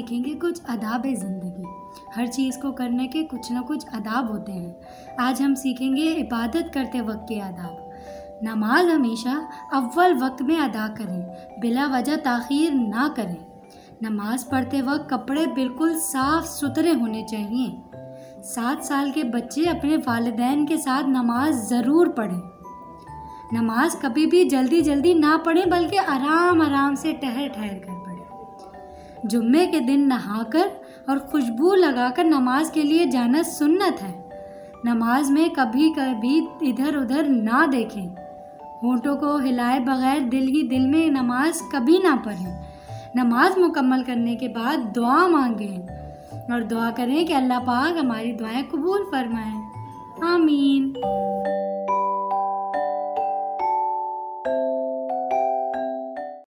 सीखेंगे कुछ आदाब ज़िंदगी। हर चीज़ को करने के कुछ ना कुछ आदाब होते हैं। आज हम सीखेंगे इबादत करते वक्त के आदाब। नमाज हमेशा अव्वल वक्त में अदा करें, बिला वजह ताख़ीर ना करें। नमाज पढ़ते वक्त कपड़े बिल्कुल साफ़ सुथरे होने चाहिए। 7 साल के बच्चे अपने वालिदैन के साथ नमाज ज़रूर पढ़ें। नमाज कभी भी जल्दी जल्दी ना पढ़ें, बल्कि आराम आराम से ठहर ठहर कर पढ़ें। जुम्मे के दिन नहाकर और खुशबू लगाकर नमाज के लिए जाना सुन्नत है। नमाज में कभी कभी इधर उधर ना देखें। होंठों को हिलाए बगैर दिल ही दिल में नमाज कभी ना पढ़ें। नमाज मुकम्मल करने के बाद दुआ मांगें और दुआ करें कि अल्लाह पाक हमारी दुआएं कबूल फरमाएं। आमीन।